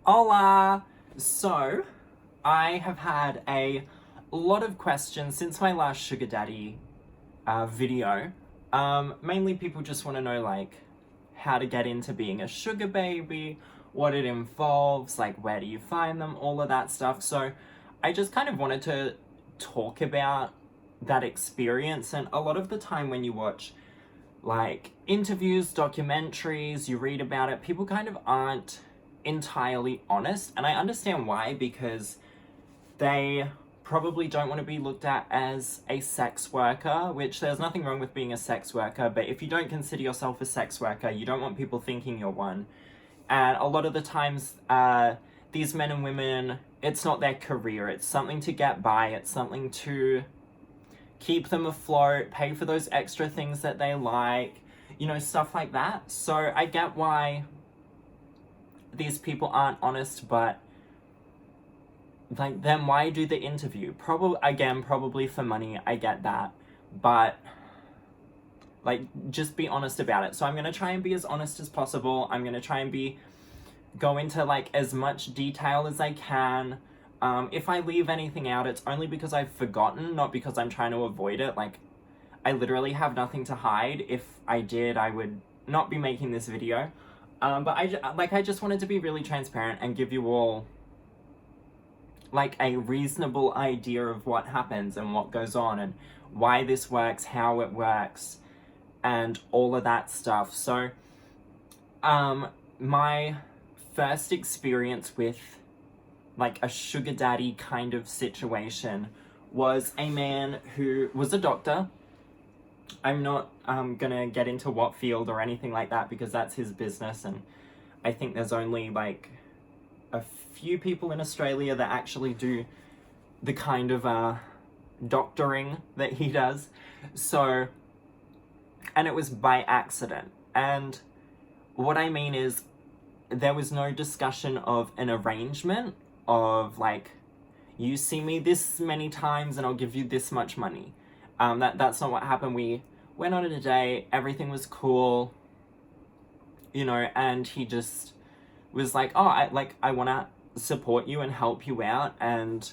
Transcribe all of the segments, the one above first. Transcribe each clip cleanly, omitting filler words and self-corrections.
Hola! So, I have had a lot of questions since my last sugar daddy video. Mainly people just want to know, like, how to get into being a sugar baby, what it involves, like, where do you find them, all of that stuff. So, I just kind of wanted to talk about that experience. And a lot of the time when you watch, like, interviews, documentaries, you read about it, people kind of aren't entirely honest. And I understand why, because they probably don't want to be looked at as a sex worker, which there's nothing wrong with being a sex worker, but if you don't consider yourself a sex worker, you don't want people thinking you're one. And a lot of the times, these men and women, it's not their career, it's something to get by, it's something to keep them afloat, pay for those extra things that they like, stuff like that. So I get why these people aren't honest, but like, then why do the interview? Probably for money, I get that, but like, just be honest about it. So I'm gonna try and be as honest as possible. I'm gonna try and go into like as much detail as I can. If I leave anything out, it's only because I've forgotten, not because I'm trying to avoid it. Like, I literally have nothing to hide. If I did, I would not be making this video. But I just wanted to be really transparent and give you all like a reasonable idea of what happens and what goes on and why this works, how it works, and all of that stuff. So, my first experience with like a sugar daddy kind of situation was a man who was a doctor. I'm not gonna get into what field or anything like that because that's his business, and I think there's only like a few people in Australia that actually do the kind of doctoring that he does. So, and it was by accident. And what I mean is, there was no discussion of an arrangement of like, you see me this many times and I'll give you this much money. That's not what happened. We went on a date, everything was cool, and he just was like, oh, I want to support you and help you out, and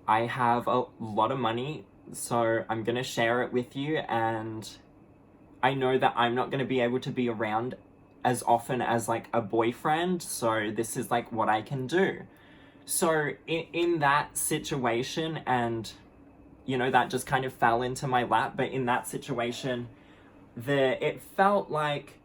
I have a lot of money, so I'm going to share it with you, and I know that I'm not going to be able to be around as often as like a boyfriend, so this is like what I can do. So in that situation, and that just kind of fell into my lap, but in that situation, it felt like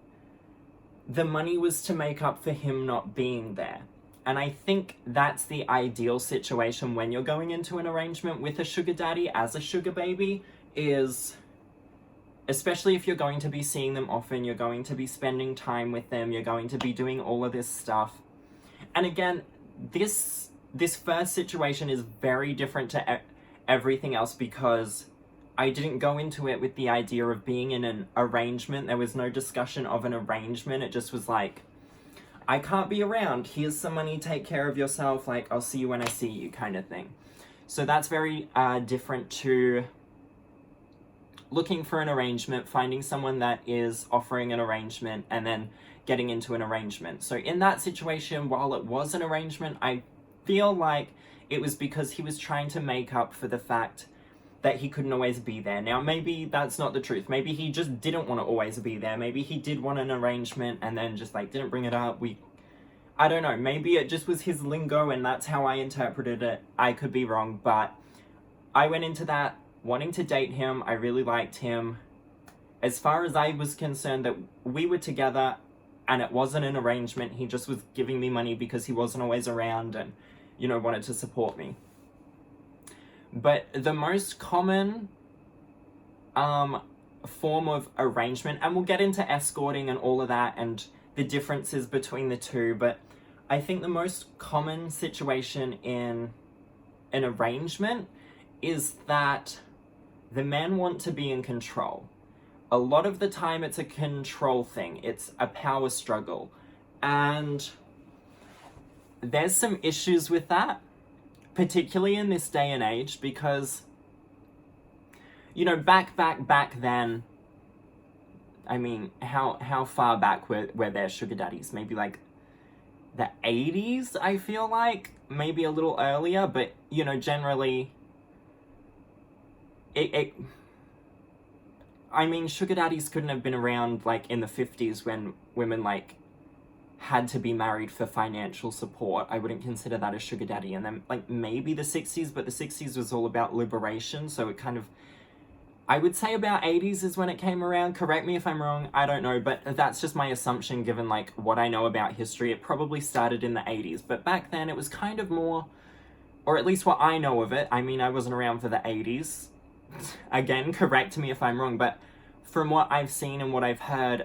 the money was to make up for him not being there. And I think that's the ideal situation when you're going into an arrangement with a sugar daddy as a sugar baby, is especially if you're going to be seeing them often, you're going to be spending time with them, you're going to be doing all of this stuff. And again, this first situation is very different to everything else because I didn't go into it with the idea of being in an arrangement. There was no discussion of an arrangement. It just was like, I can't be around. Here's some money, take care of yourself. Like, I'll see you when I see you, kind of thing. So that's very different to looking for an arrangement, finding someone that is offering an arrangement, and then getting into an arrangement. So in that situation, while it was an arrangement, I feel like it was because he was trying to make up for the fact that he couldn't always be there. Now, maybe that's not the truth. Maybe he just didn't want to always be there. Maybe he did want an arrangement and then just like didn't bring it up. I don't know. Maybe it just was his lingo and that's how I interpreted it. I could be wrong, but I went into that wanting to date him. I really liked him. As far as I was concerned, that we were together and it wasn't an arrangement. He just was giving me money because he wasn't always around and, wanted to support me. But the most common form of arrangement, and we'll get into escorting and all of that and the differences between the two, but I think the most common situation in an arrangement is that the men want to be in control. A lot of the time it's a control thing. It's a power struggle. And there's some issues with that, particularly in this day and age, because, back then, I mean, how far back were there sugar daddies? Maybe like the 80s, I feel like. Maybe a little earlier, but, you know, generally, I mean, sugar daddies couldn't have been around, like, in the 50s when women, like, had to be married for financial support. I wouldn't consider that a sugar daddy. And then, like, maybe the 60s, but the 60s was all about liberation, so it kind of, I would say about 80s is when it came around. Correct me if I'm wrong, I don't know, but that's just my assumption given, like, what I know about history. It probably started in the 80s, but back then it was kind of more, or at least what I know of it. I mean, I wasn't around for the 80s. Again, correct me if I'm wrong, but from what I've seen and what I've heard,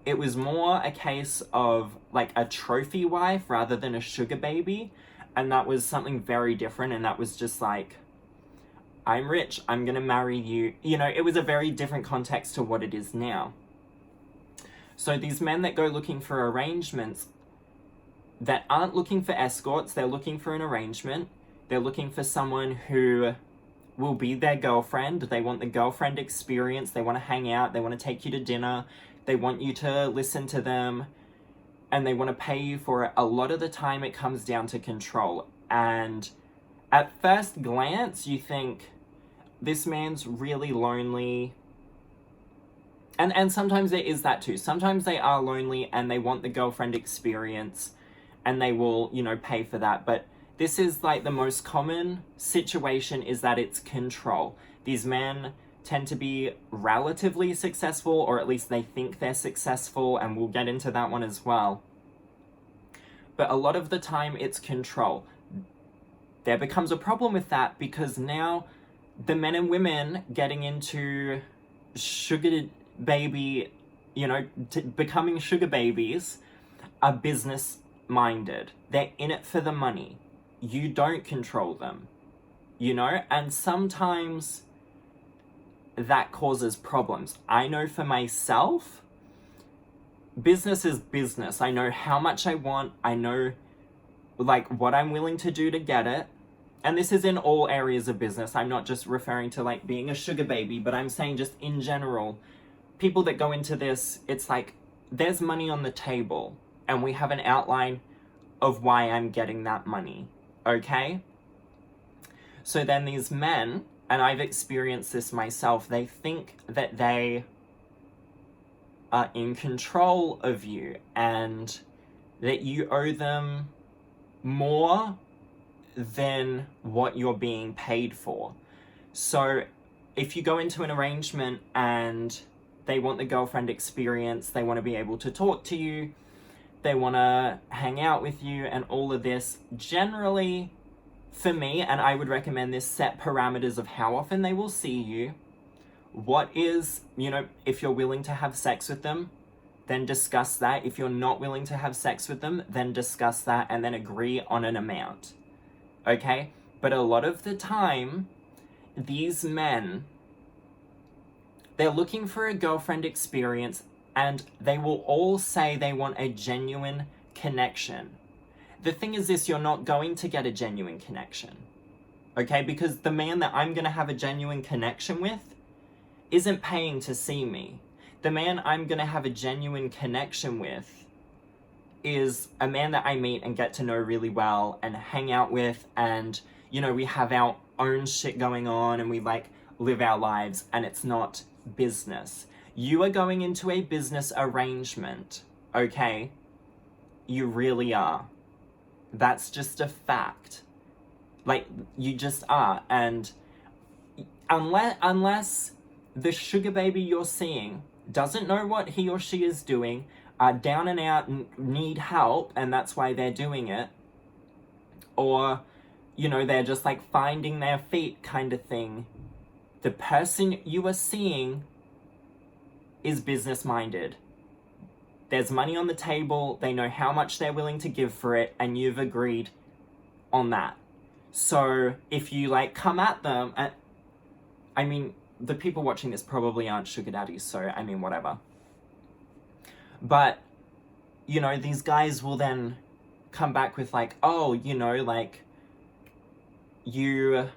it was more a case of, like, a trophy wife rather than a sugar baby, and that was something very different, and that was just like, I'm rich, I'm gonna marry you. You know, it was a very different context to what it is now. So these men that go looking for arrangements, that aren't looking for escorts, they're looking for an arrangement, they're looking for someone who will be their girlfriend, they want the girlfriend experience, they want to hang out, they want to take you to dinner, they want you to listen to them, and they want to pay you for it. A lot of the time it comes down to control. And at first glance, you think, this man's really lonely. And sometimes it is that too. Sometimes they are lonely and they want the girlfriend experience and they will, you know, pay for that. But this is like the most common situation, is that it's control. These men tend to be relatively successful, or at least they think they're successful, and we'll get into that one as well. But a lot of the time it's control. There becomes a problem with that because now the men and women getting into sugar baby, you know, becoming sugar babies are business minded. They're in it for the money. You don't control them, you know, and sometimes that causes problems. I know for myself, business is business. I know how much I want. I know, like, what I'm willing to do to get it. And this is in all areas of business. I'm not just referring to, like, being a sugar baby, but I'm saying just in general, people that go into this, it's like, there's money on the table, and we have an outline of why I'm getting that money, okay? So then these men, and I've experienced this myself, they think that they are in control of you and that you owe them more than what you're being paid for. So if you go into an arrangement and they want the girlfriend experience, they want to be able to talk to you, they want to hang out with you and all of this, generally, for me, and I would recommend this, set parameters of how often they will see you. What is, you know, if you're willing to have sex with them, then discuss that. If you're not willing to have sex with them, then discuss that and then agree on an amount. Okay? But a lot of the time, these men, they're looking for a girlfriend experience, and they will all say they want a genuine connection. The thing is this, you're not going to get a genuine connection. Okay? Because the man that I'm going to have a genuine connection with isn't paying to see me. The man I'm going to have a genuine connection with is a man that I meet and get to know really well and hang out with, and, you know, we have our own shit going on and we, like, live our lives, and it's not business. You are going into a business arrangement, okay? You really are. That's just a fact. Like, you just are. And unless the sugar baby you're seeing doesn't know what he or she is doing, are down and out and need help, and that's why they're doing it, or, you know, they're just, like, finding their feet kind of thing, the person you are seeing is business-minded. There's money on the table, they know how much they're willing to give for it, and you've agreed on that. So if you, like, come at them, and I mean, the people watching this probably aren't sugar daddies, so, I mean, whatever. But, you know, these guys will then come back with, like, oh, you know, like, you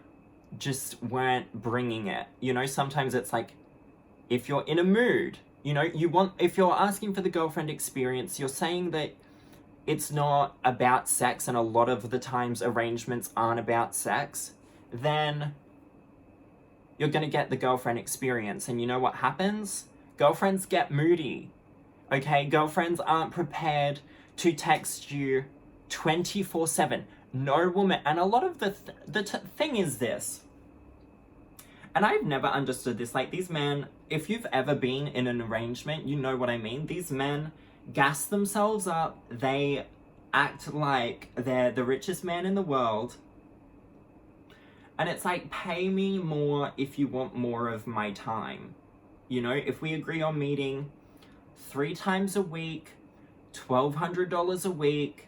just weren't bringing it. You know, sometimes it's like, if you're in a mood, you know, if you're asking for the girlfriend experience, you're saying that it's not about sex, and a lot of the times arrangements aren't about sex, then you're going to get the girlfriend experience. And you know what happens? Girlfriends get moody. Okay? Girlfriends aren't prepared to text you 24/7. No woman. And a lot of the thing is this. And I've never understood this. Like, these men, if you've ever been in an arrangement, you know what I mean. These men gas themselves up. They act like they're the richest man in the world. And it's like, pay me more if you want more of my time. You know, if we agree on meeting 3 times a week, $1,200 a week,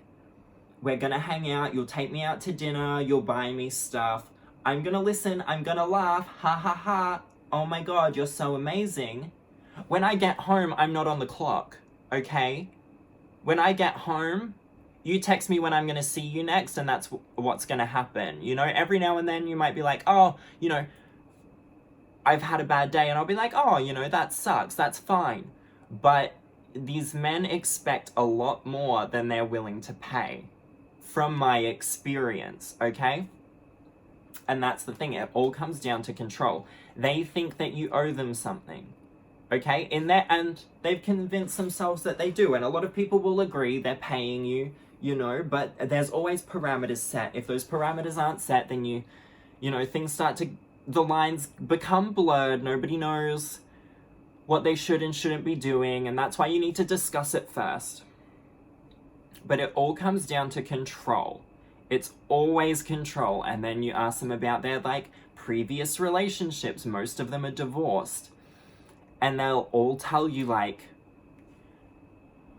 we're gonna hang out, you'll take me out to dinner, you'll buy me stuff, I'm gonna listen, I'm gonna laugh, ha ha ha, oh my god, you're so amazing. When I get home, I'm not on the clock, okay? When I get home, you text me when I'm gonna see you next, and that's what's gonna happen. You know, every now and then you might be like, oh, you know, I've had a bad day, and I'll be like, oh, you know, that sucks, that's fine. But these men expect a lot more than they're willing to pay, from my experience, okay? And that's the thing, it all comes down to control. They think that you owe them something, okay? And they've convinced themselves that they do, and a lot of people will agree they're paying you, you know, but there's always parameters set. If those parameters aren't set, then you know, things start to, the lines become blurred, nobody knows what they should and shouldn't be doing, and that's why you need to discuss it first. But it all comes down to control. It's always control. And then you ask them about their, like, previous relationships. Most of them are divorced. And they'll all tell you, like,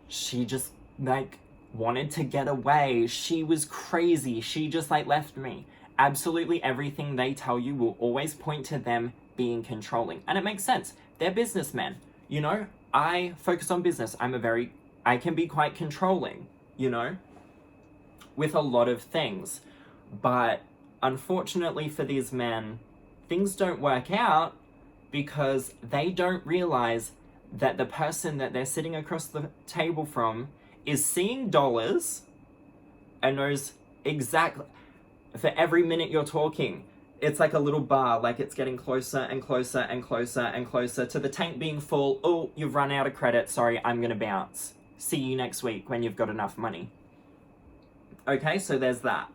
she just, like, wanted to get away. She was crazy. She just, like, left me. Absolutely everything they tell you will always point to them being controlling. And it makes sense. They're businessmen. You know, I focus on business. I can be quite controlling, you know, with a lot of things. But unfortunately for these men, things don't work out because they don't realize that the person that they're sitting across the table from is seeing dollars and knows exactly, for every minute you're talking, it's like a little bar, like it's getting closer and closer and closer and closer to the tank being full. Oh, you've run out of credit. Sorry, I'm gonna bounce. See you next week when you've got enough money. Okay, so there's that.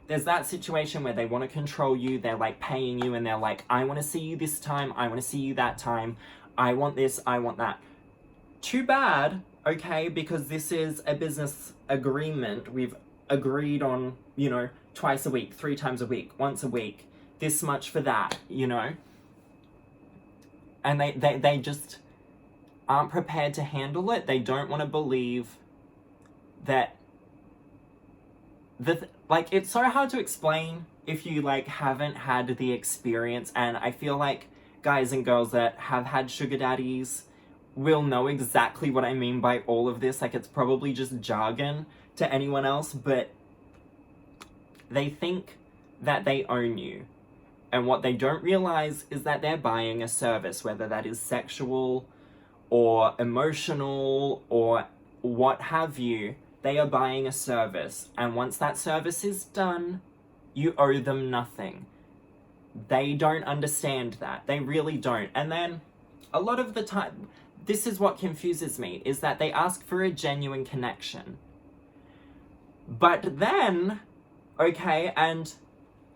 There's that situation where they want to control you. They're like paying you and they're like, I want to see you this time. I want to see you that time. I want this. I want that. Too bad, okay, because this is a business agreement. We've agreed on, you know, twice a week, 3 times a week, once a week, this much for that, you know? And they just aren't prepared to handle it. They don't want to believe that like, it's so hard to explain if you, like, haven't had the experience. And I feel like guys and girls that have had sugar daddies will know exactly what I mean by all of this. Like, it's probably just jargon to anyone else, but they think that they own you. And what they don't realize is that they're buying a service, whether that is sexual or emotional or what have you. They are buying a service. And once that service is done, you owe them nothing. They don't understand that. They really don't. And then a lot of the time, this is what confuses me, is that they ask for a genuine connection. But then, okay, and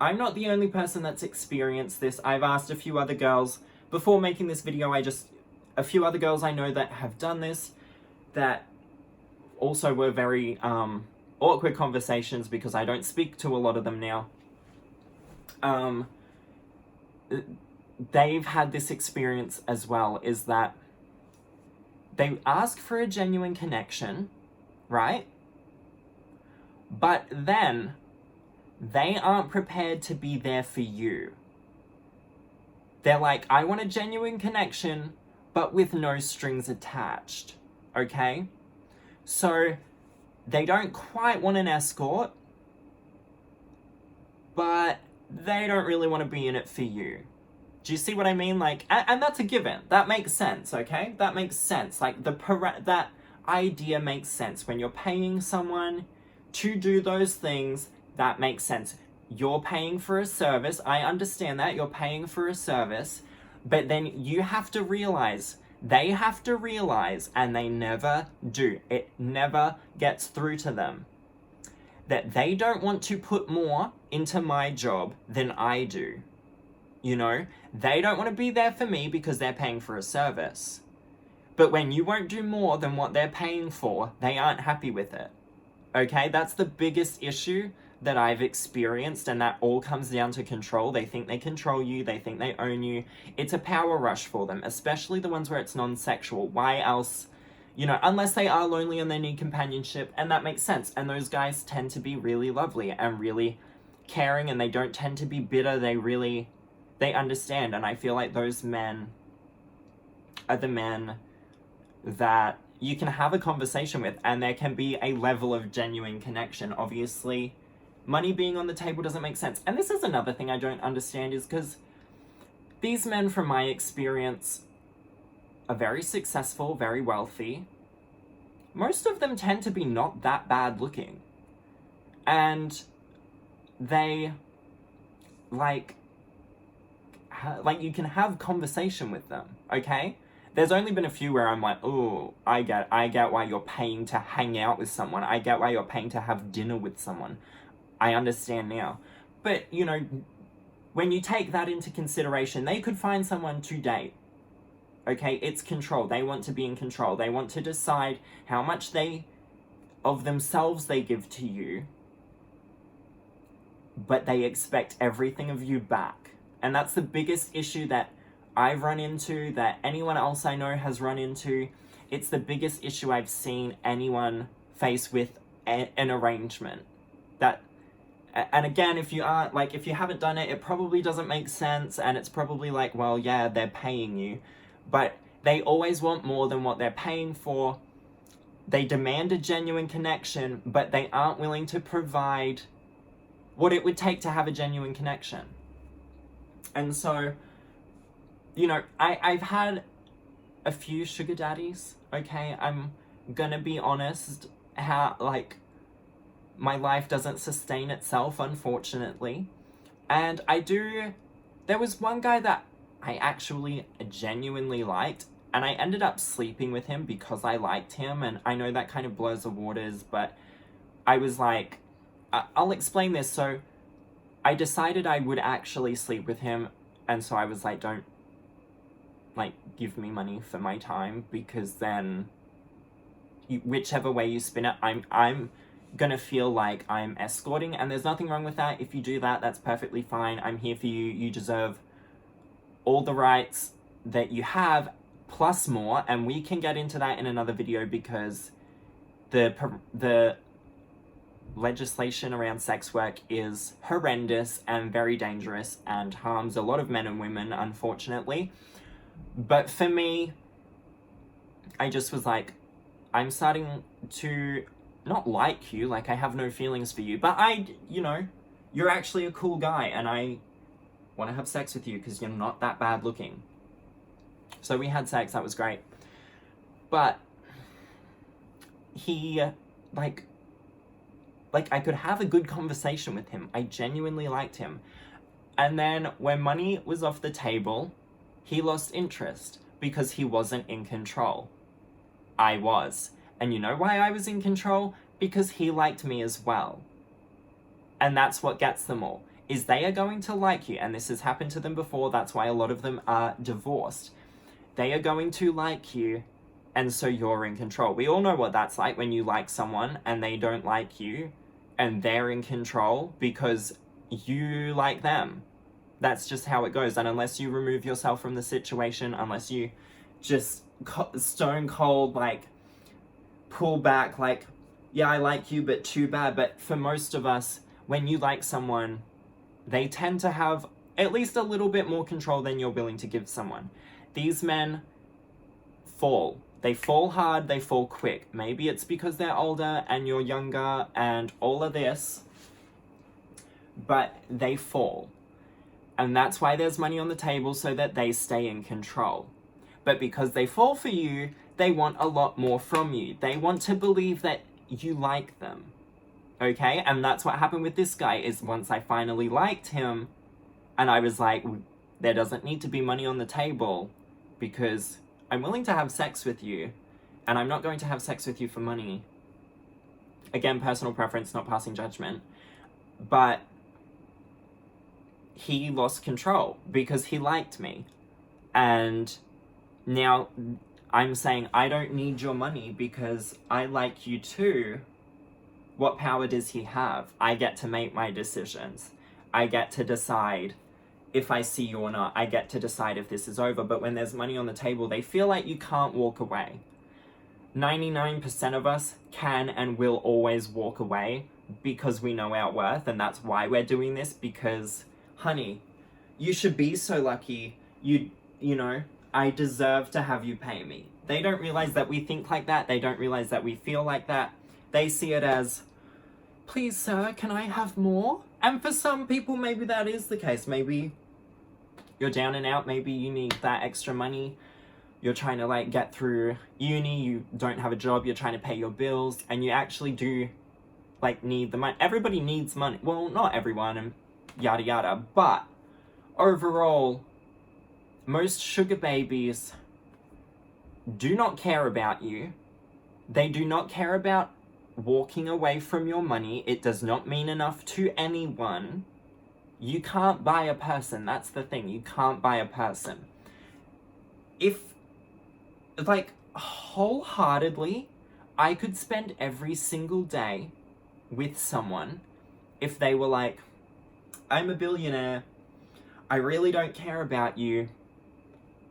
I'm not the only person that's experienced this. I've asked a few other girls. Before making this video, a few other girls I know that have done this, that also were very awkward conversations because I don't speak to a lot of them now. They've had this experience as well, is that they ask for a genuine connection, right? But then they aren't prepared to be there for you. They're like, I want a genuine connection, but with no strings attached, okay? So they don't quite want an escort, but they don't really want to be in it for you. Do you see what I mean? Like, and that's a given. That makes sense, okay? That makes sense. Like, that idea makes sense. When you're paying someone to do those things, that makes sense. You're paying for a service. I understand that. You're paying for a service. But then you have to realize, they have to realize, and they never do. It never gets through to them, that they don't want to put more into my job than I do. You know, they don't want to be there for me because they're paying for a service. But when you won't do more than what they're paying for, they aren't happy with it. Okay, that's the biggest issue that I've experienced, and that all comes down to control. They think they control you, they think they own you. It's a power rush for them, especially the ones where it's non-sexual. Why else? You know, unless they are lonely and they need companionship, and that makes sense. And those guys tend to be really lovely and really caring, and they don't tend to be bitter. They understand, and I feel like those men are the men that you can have a conversation with, and there can be a level of genuine connection. Obviously, money being on the table doesn't make sense. And this is another thing I don't understand, is because these men, from my experience, are very successful, very wealthy. Most of them tend to be not that bad looking. And they, like you can have conversation with them, okay? There's only been a few where I'm like, oh, I get why you're paying to hang out with someone. I get why you're paying to have dinner with someone. I understand now. But, you know, when you take that into consideration, they could find someone to date. Okay, it's control. They want to be in control. They want to decide how much of themselves they give to you, but they expect everything of you back. And that's the biggest issue that I've run into, that anyone else I know has run into. It's the biggest issue I've seen anyone face with an arrangement. And again, if you haven't done it, it probably doesn't make sense, and it's probably like, well, yeah, they're paying you. But they always want more than what they're paying for. They demand a genuine connection, but they aren't willing to provide what it would take to have a genuine connection. And so, you know, I've had a few sugar daddies, okay? I'm gonna be honest, how, like, my life doesn't sustain itself, unfortunately. And there was one guy that I actually genuinely liked, and I ended up sleeping with him because I liked him, and I know that kind of blurs the waters, but I was like, I'll explain this. So I decided I would actually sleep with him, and so I was like, don't, like, give me money for my time, because then whichever way you spin it, I'm gonna feel like I'm escorting, and there's nothing wrong with that. If you do that, that's perfectly fine. I'm here for you. You deserve all the rights that you have, plus more, and we can get into that in another video, because the legislation around sex work is horrendous and very dangerous and harms a lot of men and women, unfortunately. But for me, I just was like, I'm starting to not like you, like I have no feelings for you, but you're actually a cool guy, and I want to have sex with you because you're not that bad looking. So we had sex, that was great. But he, like I could have a good conversation with him. I genuinely liked him. And then when money was off the table, he lost interest because he wasn't in control. I was. And you know why I was in control? Because he liked me as well. And that's what gets them all, is they are going to like you. And this has happened to them before. That's why a lot of them are divorced. They are going to like you, and so you're in control. We all know what that's like when you like someone and they don't like you, and they're in control because you like them. That's just how it goes. And unless you remove yourself from the situation, unless you just stone cold, like, pull back, like, yeah, I like you, but too bad. But for most of us, when you like someone, they tend to have at least a little bit more control than you're willing to give someone. These men fall. They fall hard, they fall quick. Maybe it's because they're older and you're younger and all of this, but they fall. And that's why there's money on the table, so that they stay in control. But because they fall for you, they want a lot more from you. They want to believe that you like them. Okay? And that's what happened with this guy, is once I finally liked him, and I was like, there doesn't need to be money on the table, because I'm willing to have sex with you, and I'm not going to have sex with you for money. Again, personal preference, not passing judgment. But he lost control because he liked me. And now I'm saying, I don't need your money because I like you too. What power does he have? I get to make my decisions. I get to decide if I see you or not. I get to decide if this is over. But when there's money on the table, they feel like you can't walk away. 99% of us can and will always walk away because we know our worth, and that's why we're doing this, because, honey, you should be so lucky. You know, I deserve to have you pay me. They don't realize that we think like that. They don't realize that we feel like that. They see it as, please, sir, can I have more? And for some people, maybe that is the case. Maybe you're down and out. Maybe you need that extra money. You're trying to, like, get through uni. You don't have a job. You're trying to pay your bills. And you actually do, like, need the money. Everybody needs money. Well, not everyone and yada yada. But overall, most sugar babies do not care about you. They do not care about walking away from your money. It does not mean enough to anyone. You can't buy a person. That's the thing. You can't buy a person. If, like, wholeheartedly, I could spend every single day with someone if they were like, I'm a billionaire. I really don't care about you,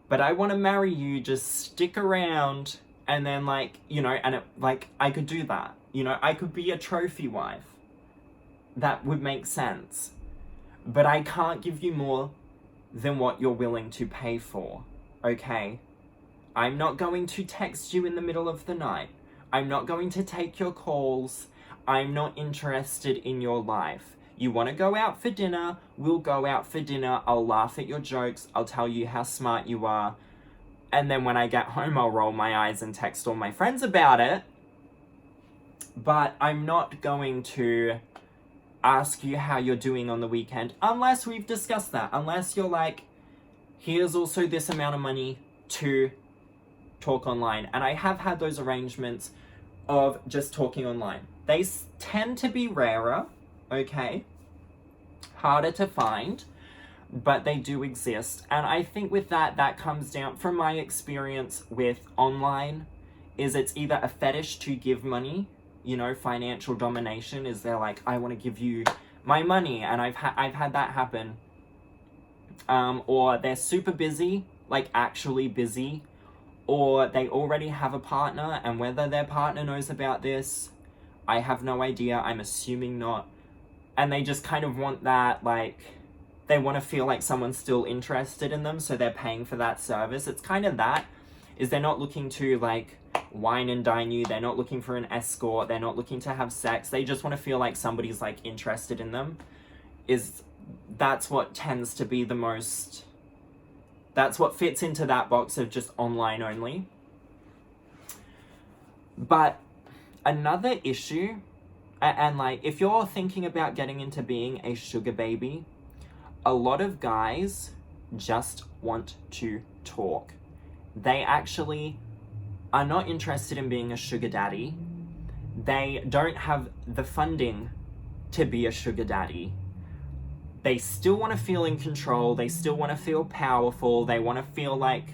but I want to marry you. Just stick around. And then, like, you know, and it, like, I could do that. You know, I could be a trophy wife. That would make sense. But I can't give you more than what you're willing to pay for, okay? I'm not going to text you in the middle of the night. I'm not going to take your calls. I'm not interested in your life. You want to go out for dinner? We'll go out for dinner. I'll laugh at your jokes. I'll tell you how smart you are. And then when I get home, I'll roll my eyes and text all my friends about it. But I'm not going to ask you how you're doing on the weekend unless we've discussed that. Unless you're like, here's also this amount of money to talk online. And I have had those arrangements of just talking online. They tend to be rarer, okay? Harder to find, but they do exist. And I think with that, that comes down from my experience with online, is it's either a fetish to give money, you know, financial domination, is they're like, I want to give you my money, and I've had that happen. Or they're super busy, like actually busy, or they already have a partner, and whether their partner knows about this, I have no idea. I'm assuming not. And they just kind of want that, like, they want to feel like someone's still interested in them, so they're paying for that service. It's kind of that, is they're not looking to, like, wine and dine you. They're not looking for an escort. They're not looking to have sex. They just want to feel like somebody's, like, interested in them. That's what tends to be the most, that's what fits into that box of just online only. But another issue, and like, if you're thinking about getting into being a sugar baby, a lot of guys just want to talk. They actually are not interested in being a sugar daddy. They don't have the funding to be a sugar daddy. They still want to feel in control. They still want to feel powerful. They want to feel like,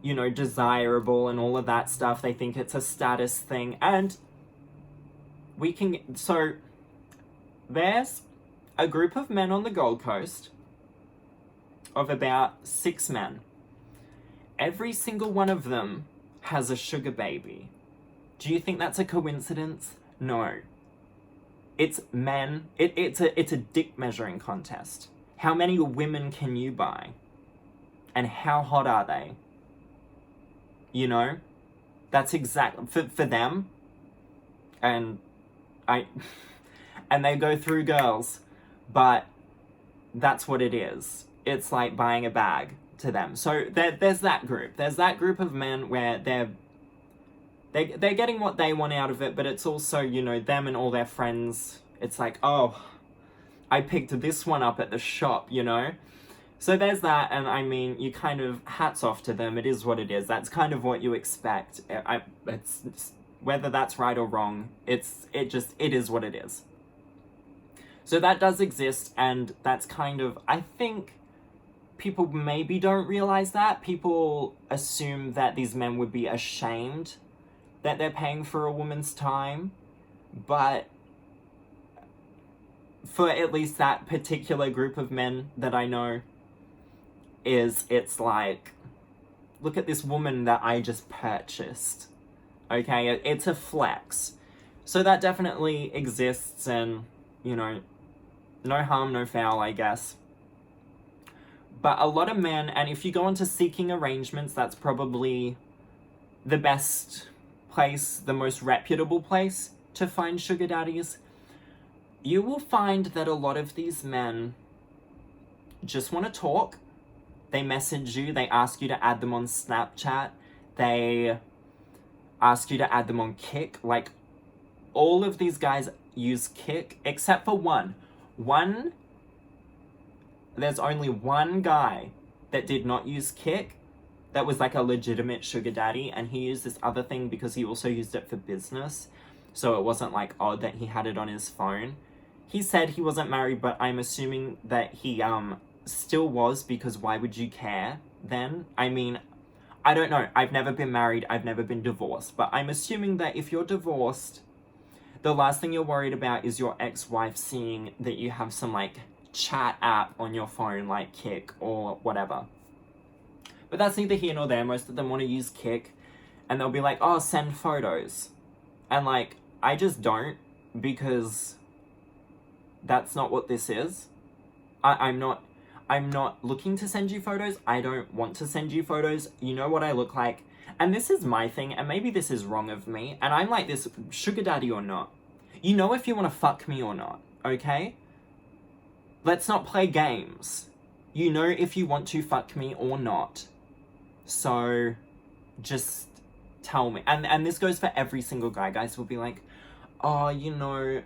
you know, desirable and all of that stuff. They think it's a status thing. And so there's a group of men on the Gold Coast of about 6 men. Every single one of them has a sugar baby. Do you think that's a coincidence? No. It's men. It's a dick measuring contest. How many women can you buy? And how hot are they? You know? That's exactly for them. And and they go through girls, but that's what it is. It's like buying a bag to them. So there's that group. There's that group of men where they're they're getting what they want out of it, but it's also, you know, them and all their friends. It's like, oh, I picked this one up at the shop, you know? So there's that, and I mean, you kind of, hats off to them. It is what it is. That's kind of what you expect. It's whether that's right or wrong, it is what it is. So that does exist, and that's kind of, I think people maybe don't realize that. People assume that these men would be ashamed that they're paying for a woman's time, but for at least that particular group of men that I know, it's like, look at this woman that I just purchased. Okay, it's a flex. So that definitely exists, and, you know, no harm, no foul, I guess. But a lot of men, and if you go into seeking arrangements, that's probably the best place, the most reputable place to find sugar daddies. You will find that a lot of these men just want to talk. They message you, they ask you to add them on Snapchat, they ask you to add them on Kik. Like, all of these guys use Kik, except for one. There's only one guy that did not use Kik, that was like a legitimate sugar daddy, and he used this other thing because he also used it for business, so it wasn't like odd that he had it on his phone. He said he wasn't married, but I'm assuming that he still was, because why would you care then? I mean, I don't know. I've never been married, I've never been divorced, but I'm assuming that if you're divorced, the last thing you're worried about is your ex-wife seeing that you have some, like, chat app on your phone, like Kik or whatever. But that's neither here nor there. Most of them want to use Kik, and they'll be like, oh, send photos. And, like, I just don't, because that's not what this is. I'm not looking to send you photos. I don't want to send you photos. You know what I look like. And this is my thing, and maybe this is wrong of me, and I'm like this, sugar daddy or not. You know if you want to fuck me or not, okay? Let's not play games. You know if you want to fuck me or not. So, just tell me. And this goes for every single guy. Guys will be like, oh, you know,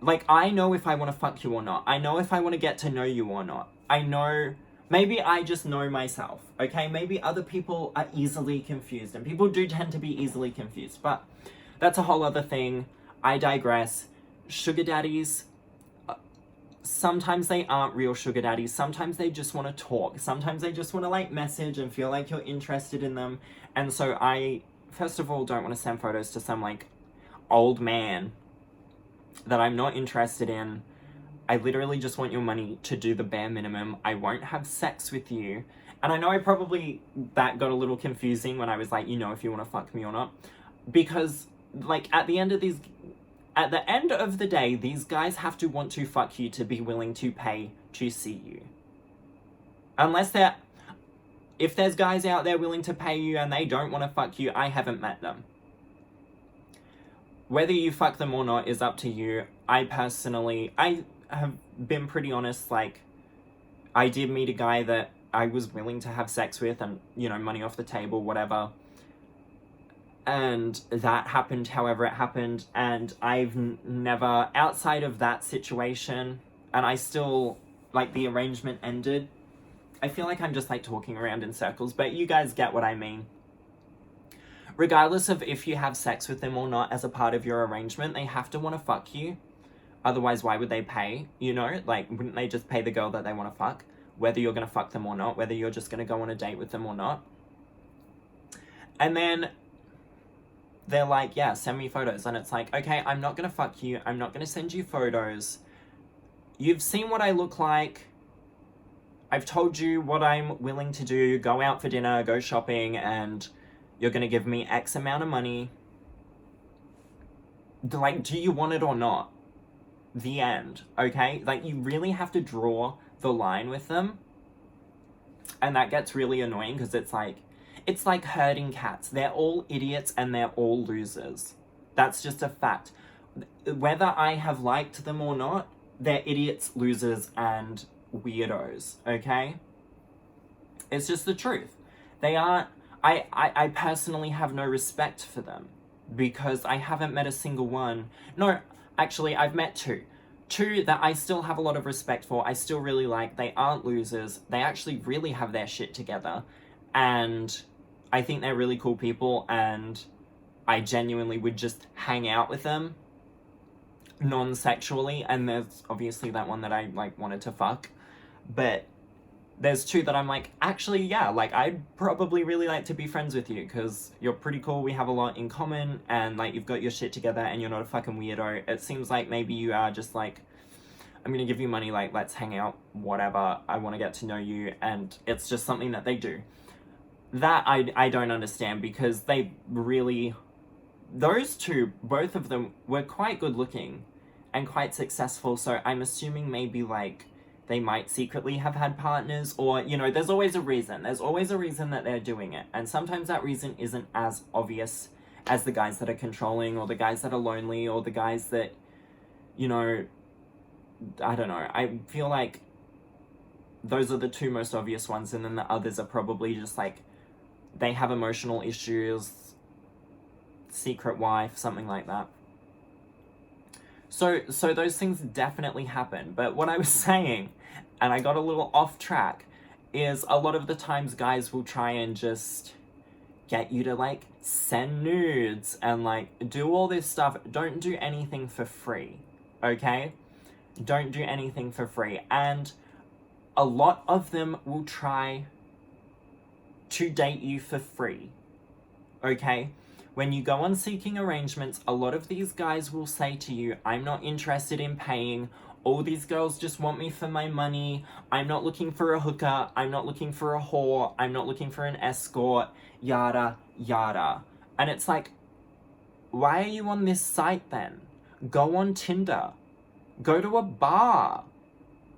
like, I know if I want to fuck you or not. I know if I want to get to know you or not. I know, maybe I just know myself, okay? Maybe other people are easily confused, and people do tend to be easily confused, but that's a whole other thing. I digress. Sugar daddies, sometimes they aren't real sugar daddies. Sometimes they just want to talk. Sometimes they just want to, like, message and feel like you're interested in them. And so I, first of all, don't want to send photos to some, like, old man that I'm not interested in. I literally just want your money to do the bare minimum. I won't have sex with you. And I know that got a little confusing when I was like, you know, if you want to fuck me or not. Because, like, at the end of the day, these guys have to want to fuck you to be willing to pay to see you. If there's guys out there willing to pay you and they don't want to fuck you, I haven't met them. Whether you fuck them or not is up to you. I have been pretty honest, like, I did meet a guy that I was willing to have sex with, and, you know, money off the table, whatever. And that happened however it happened, and I've never, outside of that situation, and I still, like, the arrangement ended. I feel like I'm just, like, talking around in circles, but you guys get what I mean. Regardless of if you have sex with them or not as a part of your arrangement, they have to want to fuck you. Otherwise, why would they pay? You know, like, wouldn't they just pay the girl that they want to fuck? Whether you're going to fuck them or not, whether you're just going to go on a date with them or not. And then they're like, yeah, send me photos. And it's like, okay, I'm not going to fuck you. I'm not going to send you photos. You've seen what I look like. I've told you what I'm willing to do. Go out for dinner, go shopping, and you're going to give me X amount of money. Like, do you want it or not? The end, okay? Like, you really have to draw the line with them. And that gets really annoying, because it's like herding cats. They're all idiots and they're all losers. That's just a fact. Whether I have liked them or not, they're idiots, losers, and weirdos, okay? It's just the truth. They aren't, I personally have no respect for them because I haven't met a single one. No, actually, I've met two. Two that I still have a lot of respect for. I still really like. They aren't losers. They actually really have their shit together. And I think they're really cool people, and I genuinely would just hang out with them non-sexually. And there's obviously that one that I like wanted to fuck. But there's two that I'm like, actually, yeah, like, I'd probably really like to be friends with you because you're pretty cool, we have a lot in common, and, like, you've got your shit together and you're not a fucking weirdo. It seems like maybe you are just like, I'm gonna give you money, like, let's hang out, whatever, I want to get to know you, and it's just something that they do. That I don't understand because they really, those two, both of them, were quite good looking and quite successful, so I'm assuming maybe, like, they might secretly have had partners, or, you know, there's always a reason. There's always a reason that they're doing it. And sometimes that reason isn't as obvious as the guys that are controlling, or the guys that are lonely, or the guys that, you know, I don't know. I feel like those are the two most obvious ones, and then the others are probably just like, they have emotional issues, secret wife, something like that. So those things definitely happen. But what I was saying, and I got a little off track, is a lot of the times guys will try and just get you to, like, send nudes and, like, do all this stuff. Don't do anything for free, okay? Don't do anything for free. And a lot of them will try to date you for free, okay? When you go on Seeking Arrangements, a lot of these guys will say to you, I'm not interested in paying. All these girls just want me for my money. I'm not looking for a hooker. I'm not looking for a whore. I'm not looking for an escort. Yada, yada. And it's like, why are you on this site then? Go on Tinder. Go to a bar.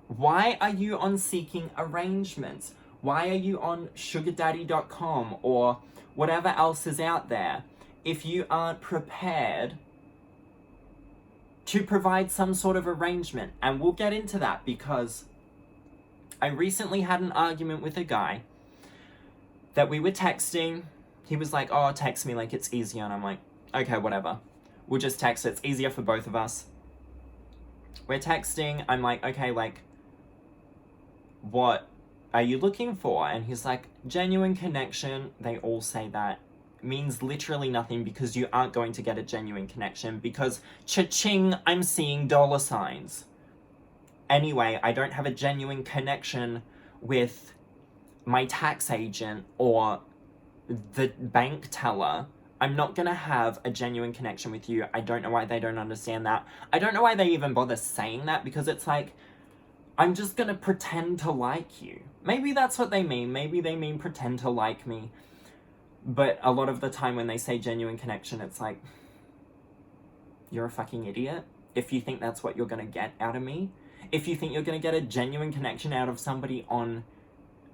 Why are you on Seeking Arrangements? Why are you on sugardaddy.com or whatever else is out there if you aren't prepared to provide some sort of arrangement? And we'll get into that because I recently had an argument with a guy that we were texting. He was like, oh, text me, like, it's easier. And I'm like, okay, whatever. We'll just text. It's easier for both of us. We're texting. I'm like, okay, like, what are you looking for? And he's like, genuine connection. They all say that. Means literally nothing because you aren't going to get a genuine connection because cha-ching, I'm seeing dollar signs. Anyway, I don't have a genuine connection with my tax agent or the bank teller. I'm not gonna have a genuine connection with you. I don't know why they don't understand that. I don't know why they even bother saying that because it's like, I'm just gonna pretend to like you. Maybe that's what they mean. Maybe they mean pretend to like me. But a lot of the time when they say genuine connection, it's like, you're a fucking idiot. If you think that's what you're gonna get out of me. If you think you're gonna get a genuine connection out of somebody on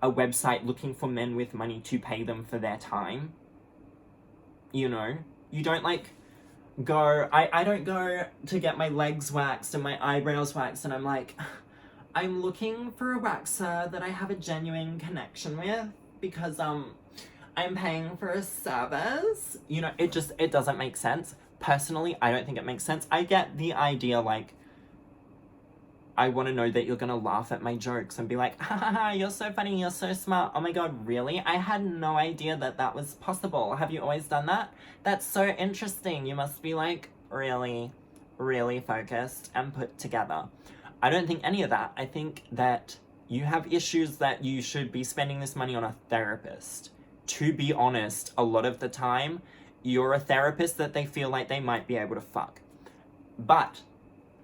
a website looking for men with money to pay them for their time. You know? You don't, like, go... I don't go to get my legs waxed and my eyebrows waxed and I'm like, I'm looking for a waxer that I have a genuine connection with because, I'm paying for a service. You know, it doesn't make sense. Personally, I don't think it makes sense. I get the idea, like, I want to know that you're going to laugh at my jokes and be like, ha ha ha, you're so funny, you're so smart. Oh my god, really? I had no idea that that was possible. Have you always done that? That's so interesting. You must be, like, really, really focused and put together. I don't think any of that. I think that you have issues that you should be spending this money on a therapist. To be honest, a lot of the time, you're a therapist that they feel like they might be able to fuck. But,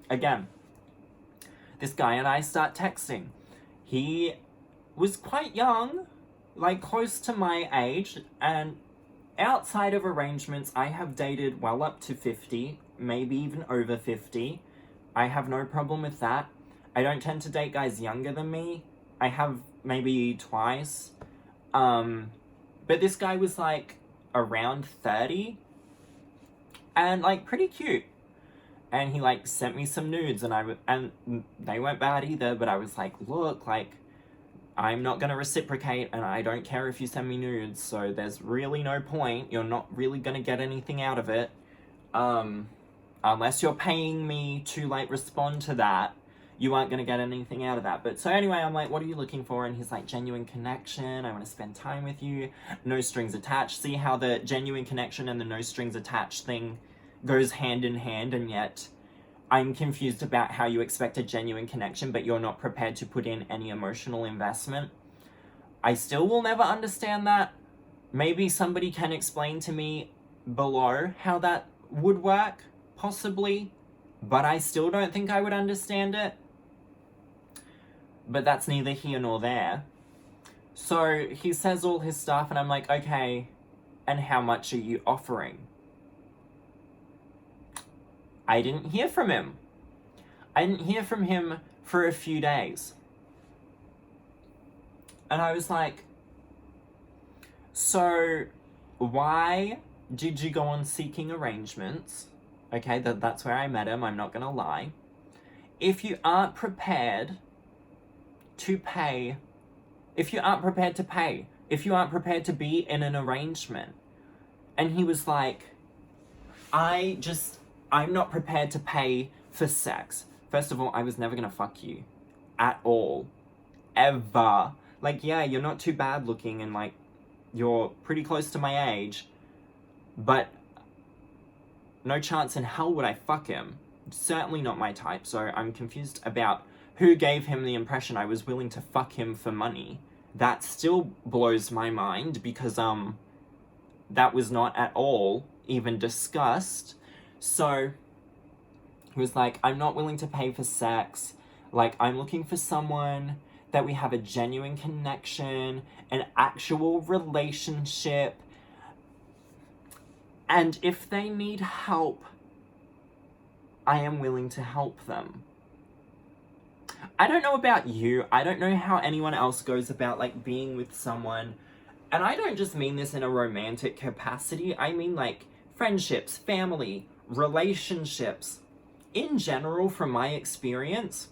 again, this guy and I start texting. He was quite young, like close to my age, and outside of arrangements, I have dated well up to 50, maybe even over 50. I have no problem with that. I don't tend to date guys younger than me. I have maybe twice. But this guy was, like, around 30. And, like, pretty cute. And he, like, sent me some nudes. And they weren't bad either. But I was like, look, like, I'm not going to reciprocate, and I don't care if you send me nudes, so there's really no point. You're not really going to get anything out of it. Unless you're paying me to, like, respond to that, you aren't going to get anything out of that. But so anyway, I'm like, what are you looking for? And he's like, genuine connection. I want to spend time with you. No strings attached. See how the genuine connection and the no strings attached thing goes hand in hand, and yet I'm confused about how you expect a genuine connection, but you're not prepared to put in any emotional investment. I still will never understand that. Maybe somebody can explain to me below how that would work, possibly, but I still don't think I would understand it. But that's neither here nor there. So he says all his stuff, and I'm like, okay, and how much are you offering? I didn't hear from him. I didn't hear from him for a few days. And I was like, so why did you go on seeking arrangements? Okay, that's where I met him, I'm not gonna lie. If you aren't prepared to pay, if you aren't prepared to be in an arrangement. And he was like, I'm not prepared to pay for sex. First of all, I was never gonna fuck you. At all. Ever. Like, yeah, you're not too bad looking, and, like, you're pretty close to my age, but no chance in hell would I fuck him. Certainly not my type, so I'm confused about who gave him the impression I was willing to fuck him for money. That still blows my mind, because, that was not at all even discussed. So he was like, I'm not willing to pay for sex. Like, I'm looking for someone that we have a genuine connection, an actual relationship. And if they need help, I am willing to help them. I don't know about you. I don't know how anyone else goes about, like, being with someone. And I don't just mean this in a romantic capacity. I mean, like, friendships, family, relationships. In general, from my experience,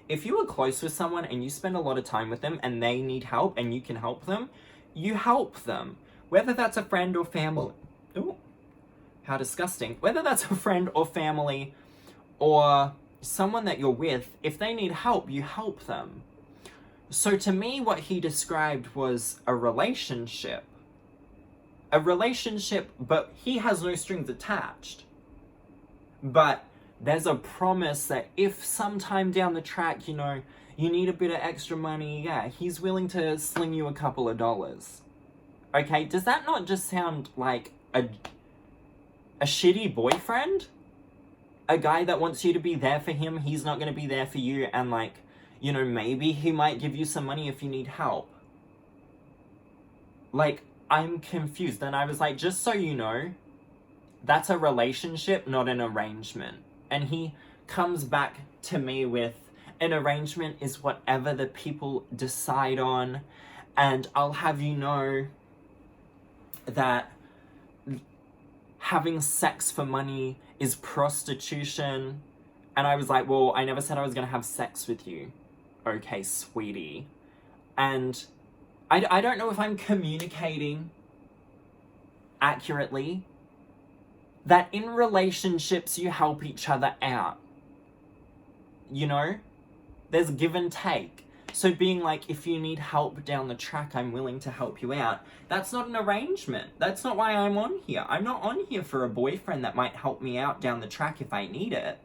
if you are close with someone and you spend a lot of time with them and they need help and you can help them, you help them. Whether that's a friend or family. Ooh, how disgusting. Whether that's a friend or family or someone that you're with, if they need help, you help them. So to me, what he described was a relationship. A relationship, but he has no strings attached. But there's a promise that if sometime down the track, you know, you need a bit of extra money, yeah, he's willing to sling you a couple of dollars. Okay, does that not just sound like a shitty boyfriend? A guy that wants you to be there for him, he's not going to be there for you, and, like, you know, maybe he might give you some money if you need help. Like, I'm confused. And I was like, just so you know, that's a relationship, not an arrangement. And he comes back to me with, an arrangement is whatever the people decide on, and I'll have you know that having sex for money is prostitution. And I was like, well, I never said I was gonna have sex with you. Okay, sweetie. And I don't know if I'm communicating accurately, that in relationships you help each other out. You know? There's give and take. So being like, if you need help down the track, I'm willing to help you out. That's not an arrangement. That's not why I'm on here. I'm not on here for a boyfriend that might help me out down the track if I need it.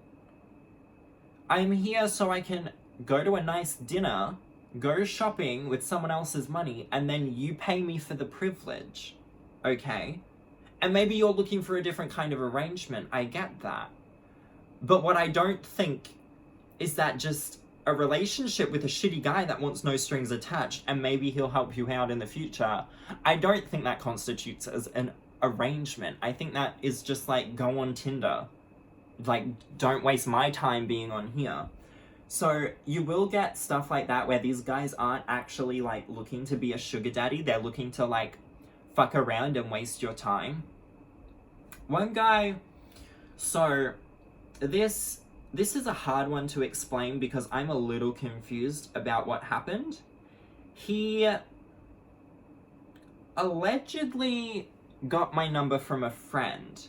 I'm here so I can go to a nice dinner, go shopping with someone else's money, and then you pay me for the privilege. Okay? And maybe you're looking for a different kind of arrangement. I get that. But what I don't think is that just a relationship with a shitty guy that wants no strings attached and maybe he'll help you out in the future, I don't think that constitutes as an arrangement. I think that is just like, go on Tinder. Like, don't waste my time being on here. So you will get stuff like that where these guys aren't actually, like, looking to be a sugar daddy. They're looking to, like, fuck around and waste your time. One guy, so this this is a hard one to explain because I'm a little confused about what happened. He allegedly got my number from a friend.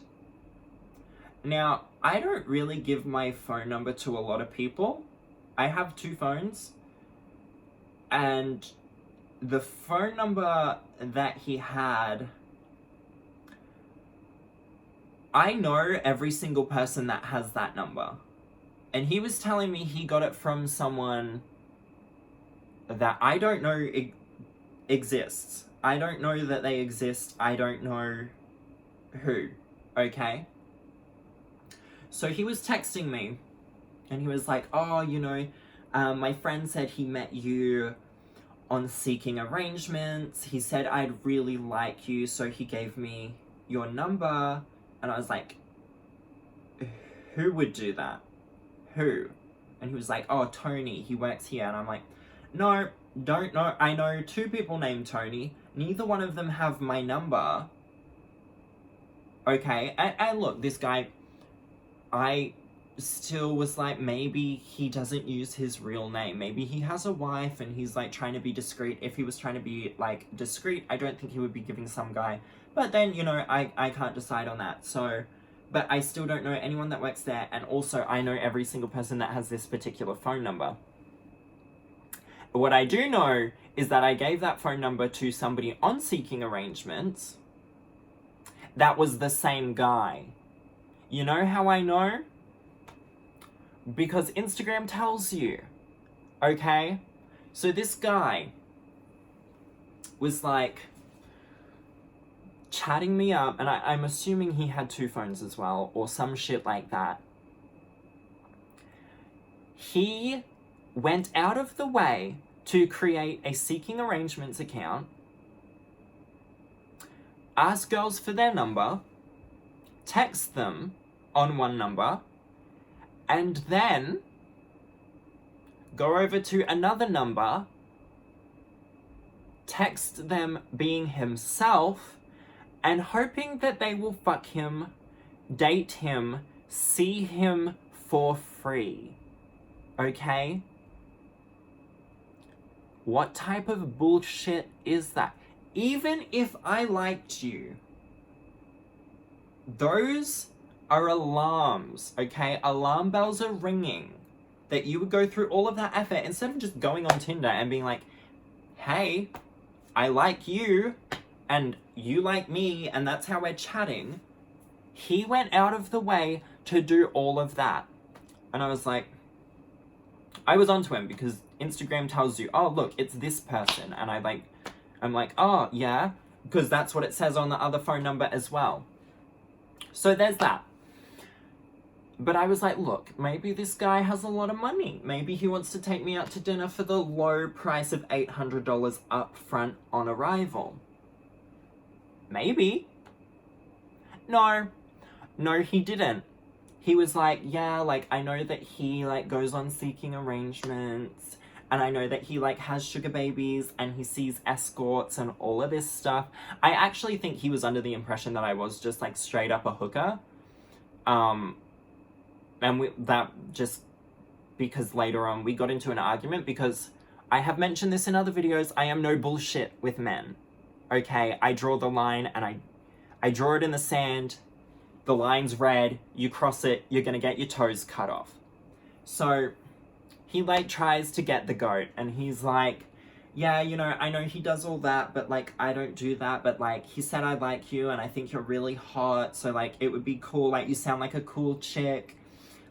Now, I don't really give my phone number to a lot of people. I have 2 phones, and the phone number that he had, I know every single person that has that number. And he was telling me he got it from someone that I don't know exists. I don't know that they exist. I don't know who, okay? So he was texting me, and he was like, oh, you know, my friend said he met you on Seeking Arrangements. He said I'd really like you, so he gave me your number. And I was like, who would do that? Who? And he was like, oh, Tony, he works here. And I'm like, no, don't know. I know 2 people named Tony. Neither one of them have my number. Okay, and look, this guy, I still was like, maybe he doesn't use his real name. Maybe he has a wife and he's like trying to be discreet. If he was trying to be like discreet, I don't think he would be giving some guy. But then, you know, I can't decide on that. So, but I still don't know anyone that works there. And also, I know every single person that has this particular phone number. What I do know is that I gave that phone number to somebody on Seeking Arrangements that was the same guy. You know how I know? Because Instagram tells you. Okay? So this guy was like chatting me up, and I'm assuming he had 2 phones as well, or some shit like that. He went out of the way to create a Seeking Arrangements account, ask girls for their number, text them on one number, and then go over to another number, text them being himself, and hoping that they will fuck him, date him, see him for free. Okay? What type of bullshit is that? Even if I liked you, those are alarms, okay? Alarm bells are ringing that you would go through all of that effort instead of just going on Tinder and being like, hey, I like you and you like me and that's how we're chatting. He went out of the way to do all of that. And I was like, I was onto him because Instagram tells you, oh, look, it's this person. And I'm like, oh, yeah, because that's what it says on the other phone number as well. So there's that. But I was like, look, maybe this guy has a lot of money. Maybe he wants to take me out to dinner for the low price of $800 up front on arrival. Maybe. No, he didn't. He was like, yeah, like, I know that he, like, goes on Seeking Arrangements, and I know that he, like, has sugar babies, and he sees escorts and all of this stuff. I actually think he was under the impression that I was just, like, straight up a hooker. And that just because later on we got into an argument because I have mentioned this in other videos, I am no bullshit with men. Okay, I draw the line and I draw it in the sand, the line's red, you cross it, you're gonna get your toes cut off. So he like tries to get the goat and he's like, yeah, you know, I know he does all that, but like I don't do that, but like he said I like you and I think you're really hot, so like it would be cool, like you sound like a cool chick.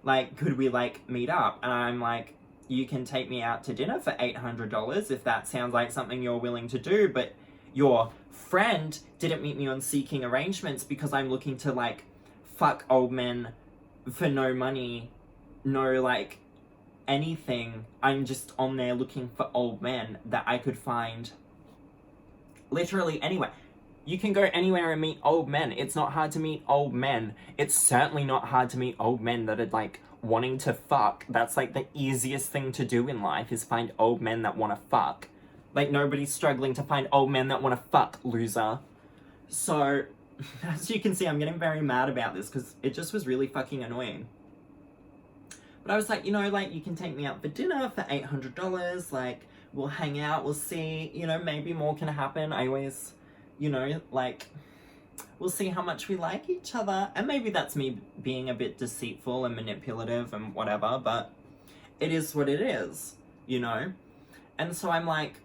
Like, could we, like, meet up? And I'm like, you can take me out to dinner for $800 if that sounds like something you're willing to do, but your friend didn't meet me on Seeking Arrangements because I'm looking to, like, fuck old men for no money, no, like, anything. I'm just on there looking for old men that I could find literally anywhere. You can go anywhere and meet old men. It's not hard to meet old men. It's certainly not hard to meet old men that are, like, wanting to fuck. That's, like, the easiest thing to do in life is find old men that want to fuck. Like, nobody's struggling to find old men that want to fuck, loser. So, as you can see, I'm getting very mad about this because it just was really fucking annoying. But But I was like, you know, like, you can take me out for dinner for $800, like, we'll hang out, we'll see, you know, maybe more can happen. I always, you know, like, we'll see how much we like each other. And maybe that's me being a bit deceitful and manipulative and whatever, but it is what it is, you know? And so I'm like,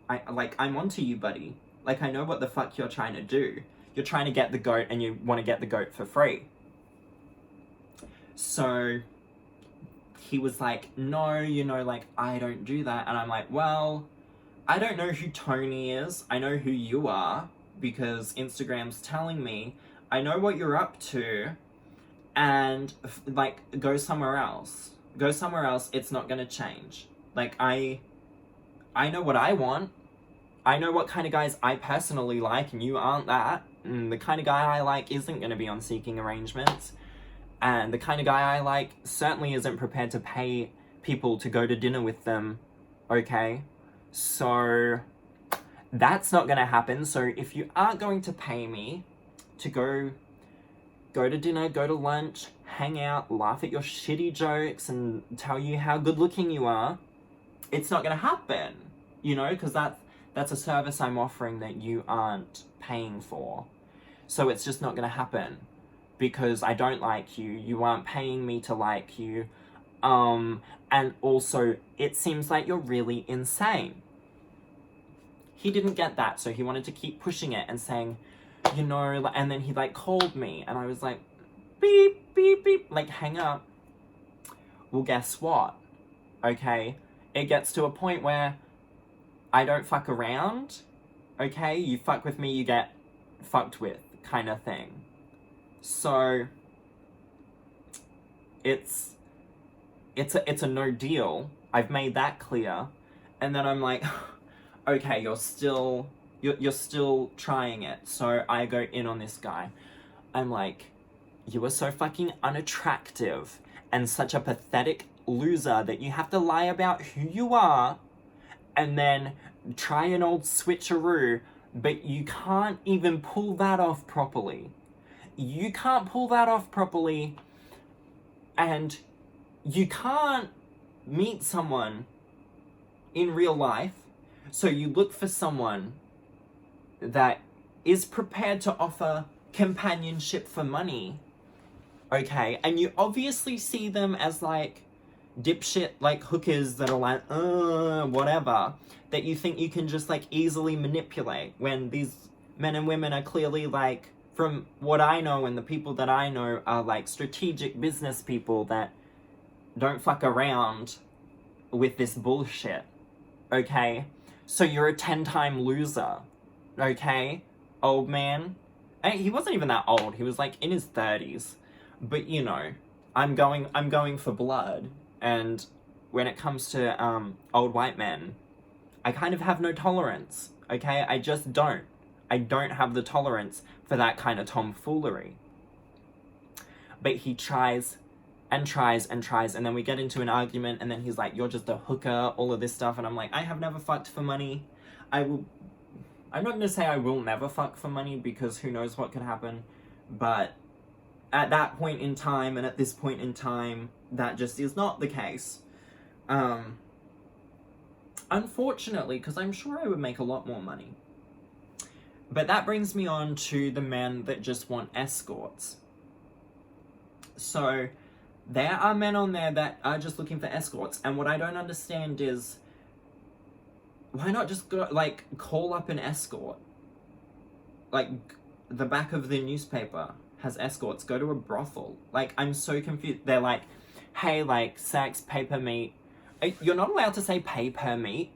I'm onto you, buddy. Like, I know what the fuck you're trying to do. You're trying to get the goat and you want to get the goat for free. So he was like, no, you know, like, I don't do that. And I'm like, well, I don't know who Tony is. I know who you are because Instagram's telling me. I know what you're up to. And, like, go somewhere else. Go somewhere else. It's not going to change. Like, I know what I want. I know what kind of guys I personally like, and you aren't that. And the kind of guy I like isn't going to be on seeking arrangements. And the kind of guy I like certainly isn't prepared to pay people to go to dinner with them, okay? So that's not going to happen. So if you aren't going to pay me to go to dinner, go to lunch, hang out, laugh at your shitty jokes, and tell you how good looking you are, it's not going to happen, you know, because that's a service I'm offering that you aren't paying for. So it's just not going to happen because I don't like you. You aren't paying me to like you. And also, it seems like you're really insane. He didn't get that, so he wanted to keep pushing it and saying, you know, and then he, like, called me, and I was like, beep, beep, beep, like, hang up. Well, guess what? Okay? It gets to a point where I don't fuck around, okay? You fuck with me, you get fucked with, kind of thing. So, it's a no deal. I've made that clear. And then I'm like, okay, you're still trying it. So I go in on this guy. I'm like, you are so fucking unattractive and such a pathetic loser that you have to lie about who you are and then try an old switcheroo, but you can't even pull that off properly. You can't pull that off properly, and you can't meet someone in real life, so you look for someone that is prepared to offer companionship for money, okay? And you obviously see them as, like, dipshit, like, hookers that are like, whatever, that you think you can just, like, easily manipulate, when these men and women are clearly, like, from what I know and the people that I know are, like, strategic business people that don't fuck around with this bullshit, okay? So you're a 10-time loser, okay? Old man. And he wasn't even that old. He was, like, in his 30s. But, you know, I'm going for blood. And when it comes to old white men, I kind of have no tolerance, okay? I just don't. I don't have the tolerance for that kind of tomfoolery. But he tries and tries and tries, and then we get into an argument, and then he's like, you're just a hooker, all of this stuff, and I'm like, I have never fucked for money. I'm not going to say I will never fuck for money, because who knows what could happen, but at that point in time, and at this point in time, that just is not the case. Unfortunately, because I'm sure I would make a lot more money. But that brings me on to the men that just want escorts. So, there are men on there that are just looking for escorts, and what I don't understand is, why not just go, like, call up an escort? Like, the back of the newspaper has escorts. Go to a brothel. Like, I'm so confused. They're like, hey, like, sex, pay per meet. You're not allowed to say pay per meet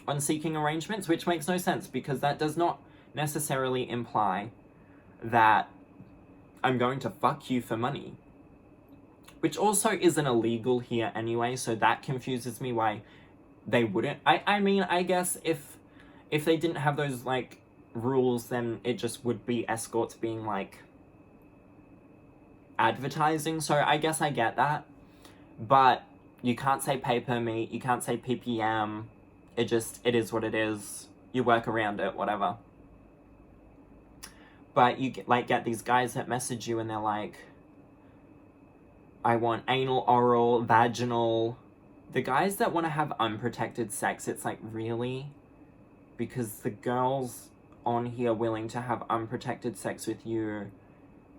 on seeking arrangements, which makes no sense, because that does not necessarily imply that I'm going to fuck you for money. Which also isn't illegal here anyway, so that confuses me why they wouldn't. I mean, I guess if they didn't have those, like, rules, then it just would be escorts being, like, advertising, so I guess I get that. But you can't say pay per meet, you can't say PPM, it is what it is. You work around it, whatever. But you get these guys that message you and they're like, I want anal, oral, vaginal. The guys that want to have unprotected sex, it's like, really? Because the girls on here willing to have unprotected sex with you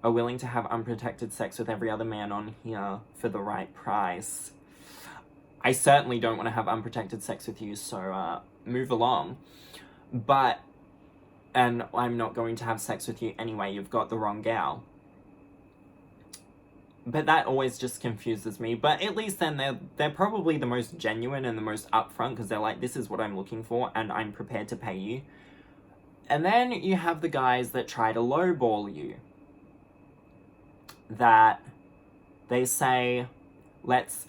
are willing to have unprotected sex with every other man on here for the right price. I certainly don't want to have unprotected sex with you, so move along. But, and I'm not going to have sex with you anyway, you've got the wrong gal. But that always just confuses me. But at least then they're probably the most genuine and the most upfront, because they're like, this is what I'm looking for and I'm prepared to pay you. And then you have the guys that try to lowball you. That they say, let's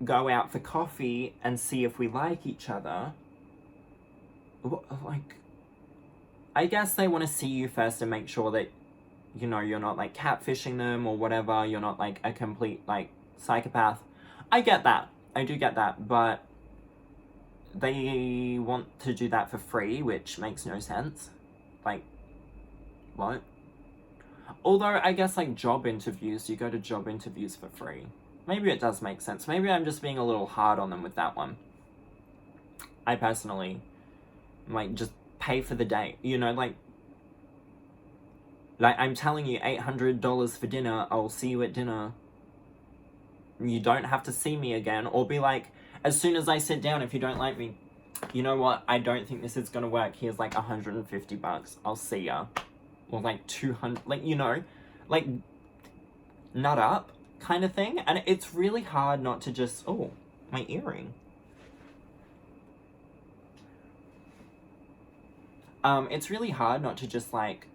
go out for coffee and see if we like each other. Like, I guess they want to see you first and make sure that, you know, you're not, like, catfishing them or whatever. You're not, like, a complete, like, psychopath. I get that. I do get that. But they want to do that for free, which makes no sense. Like, what? Although, I guess, like, job interviews, you go to job interviews for free. Maybe it does make sense. Maybe I'm just being a little hard on them with that one. I personally, like, just pay for the date. You know, like, I'm telling you, $800 for dinner, I'll see you at dinner. You don't have to see me again, or be like, as soon as I sit down, if you don't like me, you know what, I don't think this is gonna work, here's like $150, I'll see ya. Or like 200, like, you know, like, nut up kind of thing. And it's really hard not to just, oh, my earring. It's really hard not to just, like,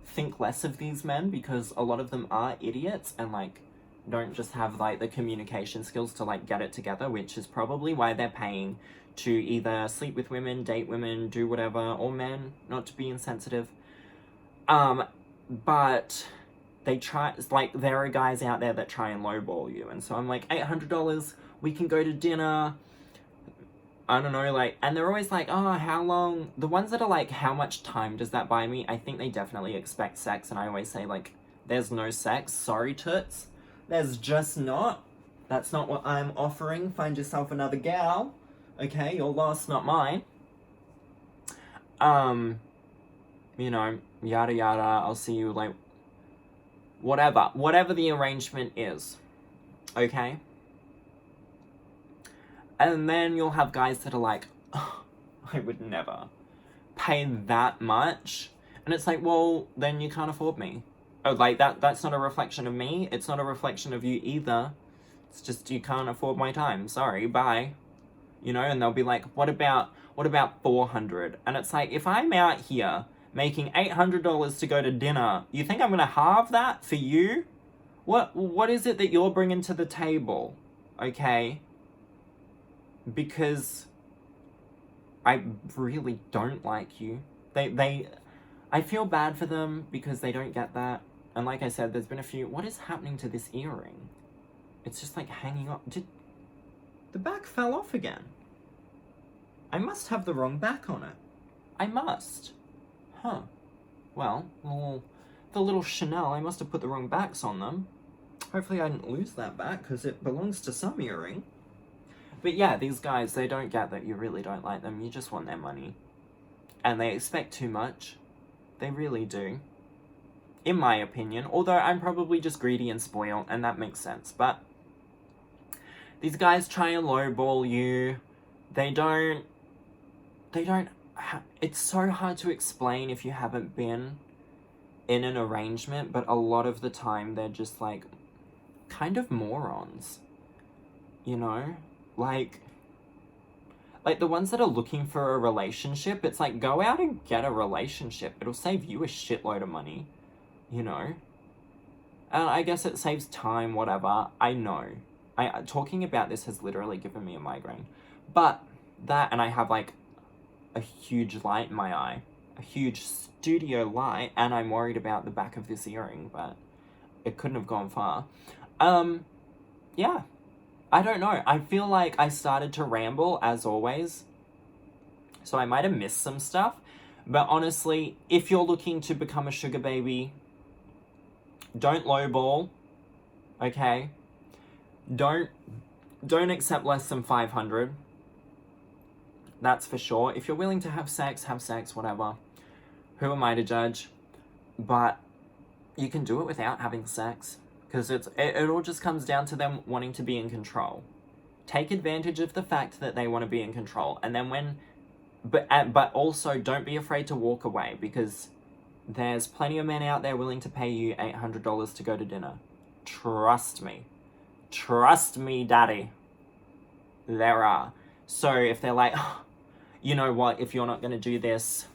think less of these men, because a lot of them are idiots and, like, don't just have, like, the communication skills to, like, get it together, which is probably why they're paying to either sleep with women, date women, do whatever, or men, not to be insensitive. But they try, like, there are guys out there that try and lowball you, and so I'm like, $800, we can go to dinner, I don't know, like, and they're always like, oh, how long, the ones that are like, how much time does that buy me? I think they definitely expect sex, and I always say, like, there's no sex, sorry toots, there's just not, that's not what I'm offering, find yourself another gal, okay, your loss, not mine. You know, yada yada, I'll see you, like, whatever the arrangement is, okay? And then you'll have guys that are like, oh, I would never pay that much. And it's like, well, then you can't afford me. Oh, like, that's not a reflection of me. It's not a reflection of you either. It's just you can't afford my time. Sorry, bye. You know, and they'll be like, what about $400? And it's like, if I'm out here making $800 to go to dinner, you think I'm gonna halve that for you? What is it that you're bringing to the table? Okay? Because I really don't like you. I feel bad for them because they don't get that. And like I said, there's been a few, what is happening to this earring? It's just like hanging up. The back fell off again. I must have the wrong back on it. I must. Huh. Well, the little Chanel, I must have put the wrong backs on them. Hopefully I didn't lose that back, because it belongs to some earring. But yeah, these guys, they don't get that you really don't like them. You just want their money. And they expect too much. They really do. In my opinion. Although I'm probably just greedy and spoiled, and that makes sense. But these guys try and lowball you. It's so hard to explain if you haven't been in an arrangement, but a lot of the time they're just like, kind of morons. You know? Like the ones that are looking for a relationship, it's like, go out and get a relationship. It'll save you a shitload of money, you know? And I guess it saves time, whatever. I know. Talking about this has literally given me a migraine. But that, and I have, like, a huge light in my eye. A huge studio light, and I'm worried about the back of this earring, but it couldn't have gone far. Yeah. I don't know. I feel like I started to ramble, as always. So I might have missed some stuff. But honestly, if you're looking to become a sugar baby, don't lowball. okay? Don't accept less than 500. That's for sure. If you're willing to have sex, whatever. Who am I to judge? But you can do it without having sex, because it all just comes down to them wanting to be in control. Take advantage of the fact that they want to be in control, and then but also don't be afraid to walk away, because there's plenty of men out there willing to pay you $800 to go to dinner. Trust me, daddy. There are. So if they're like, oh, you know what, if you're not going to do this,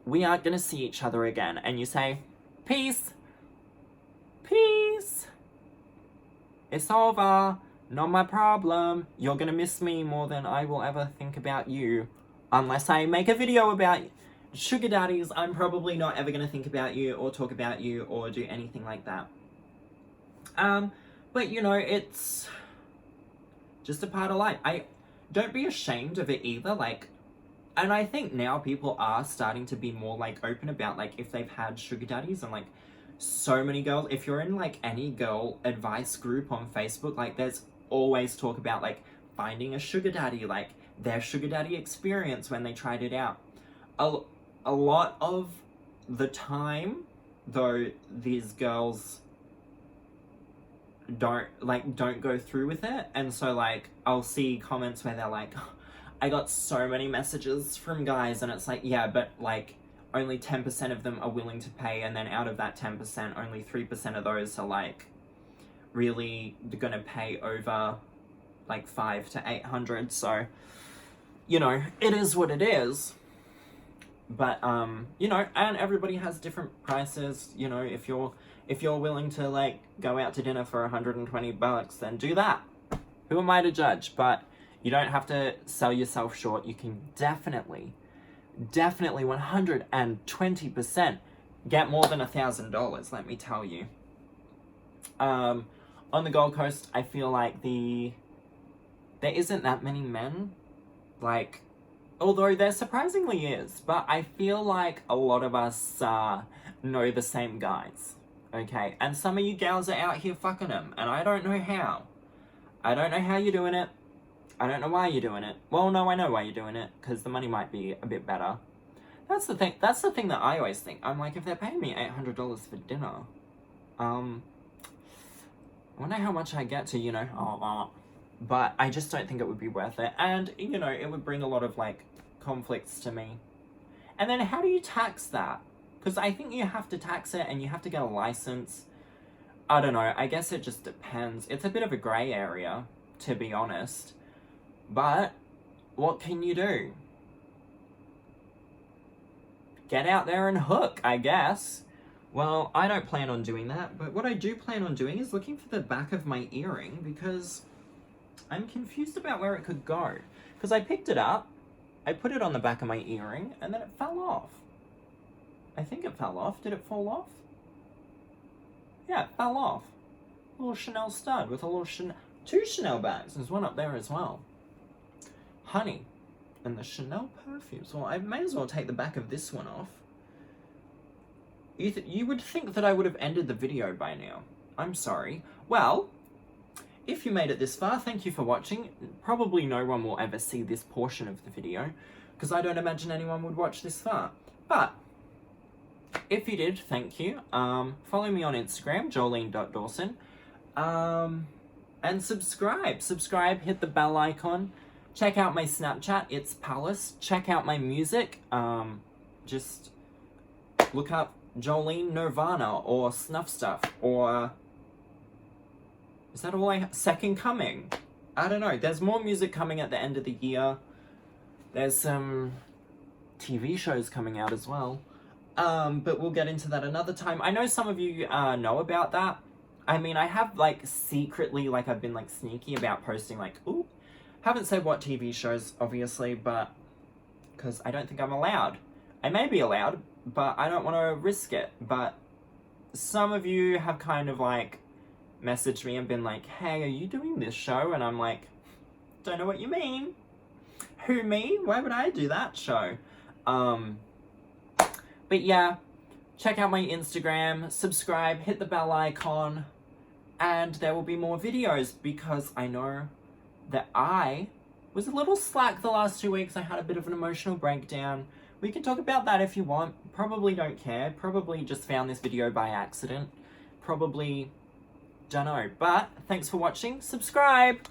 we aren't going to see each other again, and you say, peace, it's over, not my problem, you're going to miss me more than I will ever think about you, unless I make a video about sugar daddies. I'm probably not ever going to think about you or talk about you or do anything like that. But you know, it's just a part of life. Don't be ashamed of it either, like, and I think now people are starting to be more, like, open about, like, if they've had sugar daddies, and, like, so many girls, if you're in, like, any girl advice group on Facebook, like, there's always talk about, like, finding a sugar daddy, like, their sugar daddy experience when they tried it out. A lot of the time, though, these girls don't go through with it, and so, like, I'll see comments where they're like, I got so many messages from guys, and it's like, yeah, but, like, only 10% of them are willing to pay, and then out of that 10%, only 3% of those are, like, really gonna pay over, like, 500 to 800, so, you know, it is what it is. But, you know, and everybody has different prices. You know, if you're willing to, like, go out to dinner for $120, then do that. Who am I to judge? But you don't have to sell yourself short. You can definitely 120% get more than $1,000, let me tell you. On the Gold Coast, I feel like there isn't that many men, like, although there surprisingly is, but I feel like a lot of us know the same guys, okay? And some of you gals are out here fucking them, and I don't know how. I don't know how you're doing it. I don't know why you're doing it. Well, no, I know why you're doing it, because the money might be a bit better. That's the thing that I always think. I'm like, if they're paying me $800 for dinner, I wonder how much I get to, you know, but I just don't think it would be worth it. And, you know, it would bring a lot of, like, conflicts to me. And then how do you tax that? Because I think you have to tax it, and you have to get a license. I don't know, I guess it just depends. It's a bit of a grey area, to be honest. But what can you do? Get out there and hook, I guess. Well, I don't plan on doing that, but what I do plan on doing is looking for the back of my earring, because I'm confused about where it could go. Because I picked it up, I put it on the back of my earring, and then it fell off. I think it fell off. Did it fall off? Yeah, it fell off. A little Chanel stud with a little two Chanel bags. There's one up there as well. Honey. And the Chanel perfumes. Well, I may as well take the back of this one off. You would think that I would have ended the video by now. I'm sorry. Well, if you made it this far, thank you for watching. Probably no one will ever see this portion of the video, because I don't imagine anyone would watch this far. But if you did, thank you. Follow me on Instagram, jolene.dawson. And subscribe, hit the bell icon. Check out my Snapchat, it's Palace. Check out my music. Just look up Jolene Nirvana or Snuff Stuff, or is that all I have? Second Coming. I don't know. There's more music coming at the end of the year. There's some TV shows coming out as well. But we'll get into that another time. I know some of you know about that. I mean, I have, like, secretly, like, I've been, like, sneaky about posting, like, ooh, haven't said what TV shows, obviously, but, because I don't think I'm allowed. I may be allowed, but I don't want to risk it. But some of you have kind of, like, messaged me and been like, hey, are you doing this show? And I'm like, don't know what you mean. Who, me? Why would I do that show? But yeah, check out my Instagram, subscribe, hit the bell icon, and there will be more videos because I know that I was a little slack the last 2 weeks. I had a bit of an emotional breakdown. We can talk about that if you want. Probably don't care. Probably just found this video by accident. Probably, don't know. But thanks for watching. Subscribe!